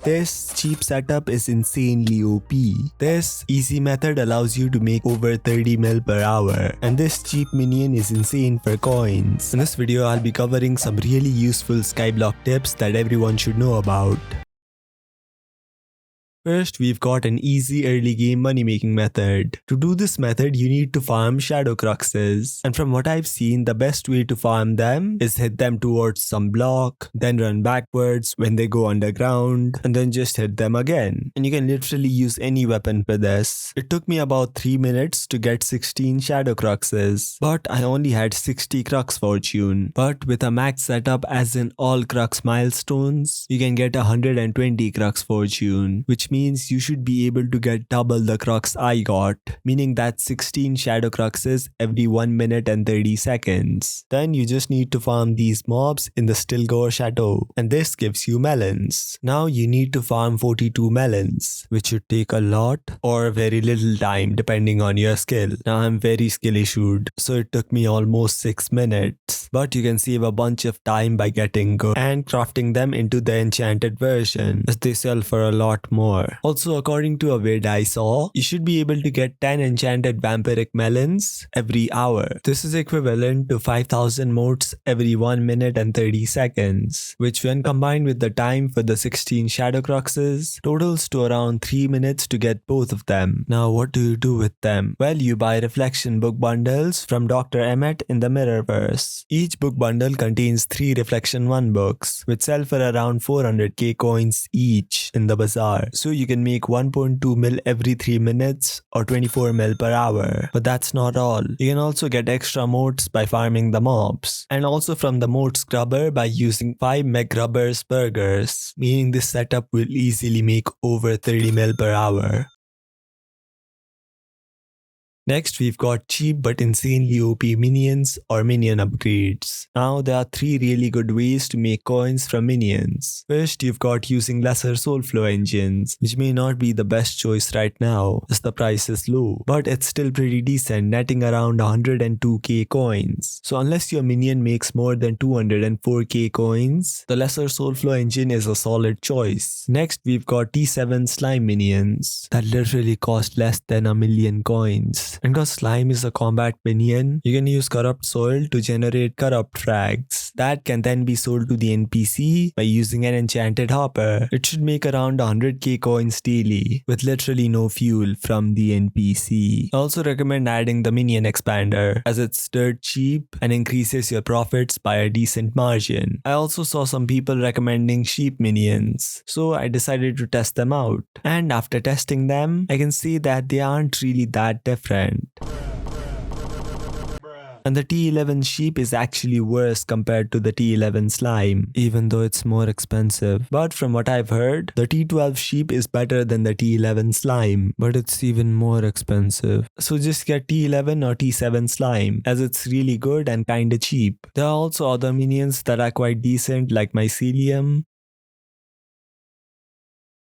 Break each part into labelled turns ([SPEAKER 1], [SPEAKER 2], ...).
[SPEAKER 1] This cheap setup is insanely OP. This easy method allows you to make over 30 mil per hour, and this cheap minion is insane for coins. In this video, I'll be covering some really useful skyblock tips that everyone should know about. First, we've got an easy early game money making method. To do this method, you need to farm shadow cruxes. And from what I've seen, the best way to farm them is hit them towards some block, then run backwards when they go underground, and then just hit them again. And you can literally use any weapon for this. It took me about 3 minutes to get 16 shadow cruxes, but I only had 60 crux fortune. But with a max setup as in all crux milestones, you can get 120 crux fortune, which means you should be able to get double the crux I got, meaning that 16 shadow cruxes every 1 minute and 30 seconds. Then you just need to farm these mobs in the Stilgore Chateau, and this gives you melons. Now you need to farm 42 melons, which should take a lot or very little time depending on your skill. Now I'm very skill issued, so it took me almost 6 minutes, but you can save a bunch of time by getting good and crafting them into the enchanted version, as they sell for a lot more. Also, according to a vid I saw, you should be able to get 10 enchanted vampiric melons every hour. This is equivalent to 5000 motes every 1 minute and 30 seconds, which when combined with the time for the 16 shadow cruxes, totals to around 3 minutes to get both of them. Now what do you do with them? Well, you buy reflection book bundles from Dr. Emmett in the Mirrorverse. Each book bundle contains 3 reflection 1 books, which sell for around 400k coins each in the bazaar. So you can make 1.2 mil every 3 minutes or 24 mil per hour. But that's not all. You can also get extra motes by farming the mobs, and also from the mote scrubber by using 5 meg rubbers burgers, meaning this setup will easily make over 30 mil per hour. Next, we've got cheap but insanely OP minions or minion upgrades. Now, there are 3 really good ways to make coins from minions. First, you've got using lesser soulflow engines, which may not be the best choice right now as the price is low, but it's still pretty decent, netting around 102k coins. So unless your minion makes more than 204k coins, the lesser soulflow engine is a solid choice. Next, we've got T7 slime minions that literally cost less than a million coins. And because slime is a combat minion, you can use corrupt soil to generate corrupt frags that can then be sold to the NPC by using an enchanted hopper. It should make around 100k coins daily with literally no fuel from the NPC. I also recommend adding the minion expander as it's dirt cheap and increases your profits by a decent margin. I also saw some people recommending sheep minions, so I decided to test them out. And after testing them, I can see that they aren't really that different. And the T11 sheep is actually worse compared to the T11 slime, even though it's more expensive. But from what I've heard, the T12 sheep is better than the T11 slime, but it's even more expensive. So just get T11 or T7 slime, as it's really good and kinda cheap. There are also other minions that are quite decent, like mycelium.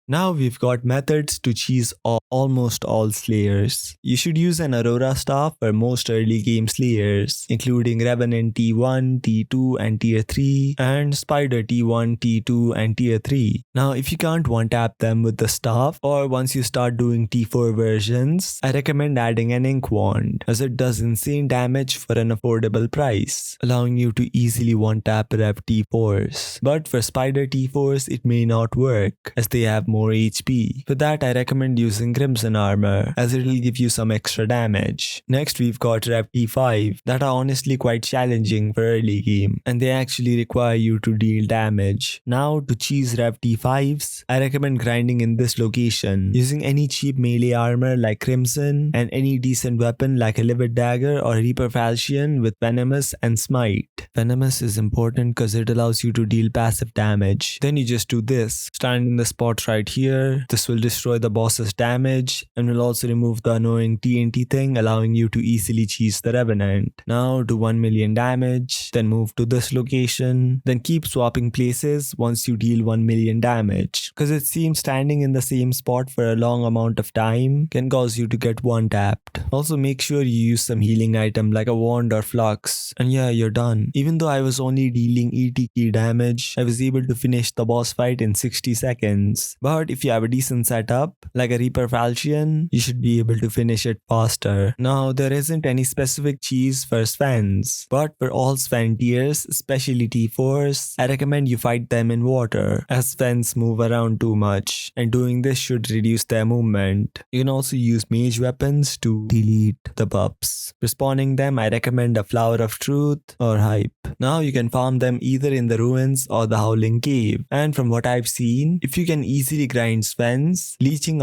[SPEAKER 1] Now we've got methods to cheese almost all slayers. You should use an Aurora staff for most early game slayers, including Revenant T1, T2 and Tier 3, and Spider T1, T2 and Tier 3. Now if you can't one-tap them with the staff, or once you start doing T4 versions, I recommend adding an ink wand, as it does insane damage for an affordable price, allowing you to easily one-tap Rev T4s. But for Spider T4s it may not work, as they have more HP. For that, I recommend using Crimson Armor, as it will give you some extra damage. Next, we've got Rev T5 that are honestly quite challenging for early game, and they actually require you to deal damage. Now, to cheese Rev T5s, I recommend grinding in this location, using any cheap melee armor like Crimson, and any decent weapon like a Livid Dagger or Reaper Falchion with Venomous and Smite. Venomous is important because it allows you to deal passive damage. Then you just do this, stand in the spot right here. This will destroy the boss's damage and will also remove the annoying TNT thing, allowing you to easily cheese the Revenant. Now do 1 million damage, then move to this location, then keep swapping places once you deal 1 million damage, because it seems standing in the same spot for a long amount of time can cause you to get one tapped. Also make sure you use some healing item like a wand or flux, and yeah, you're done. Even though I was only dealing 80k damage, I was able to finish the boss fight in 60 seconds. But heard if you have a decent setup, like a Reaper Falchion, you should be able to finish it faster. Now, there isn't any specific cheese for Svens, but for all Sven tiers, especially T4s, I recommend you fight them in water, as Svens move around too much, and doing this should reduce their movement. You can also use mage weapons to delete the buffs. For spawning them, I recommend a Flower of Truth or Hype. Now you can farm them either in the ruins or the Howling Cave, and from what I've seen, if you can easily grind Svens, leeching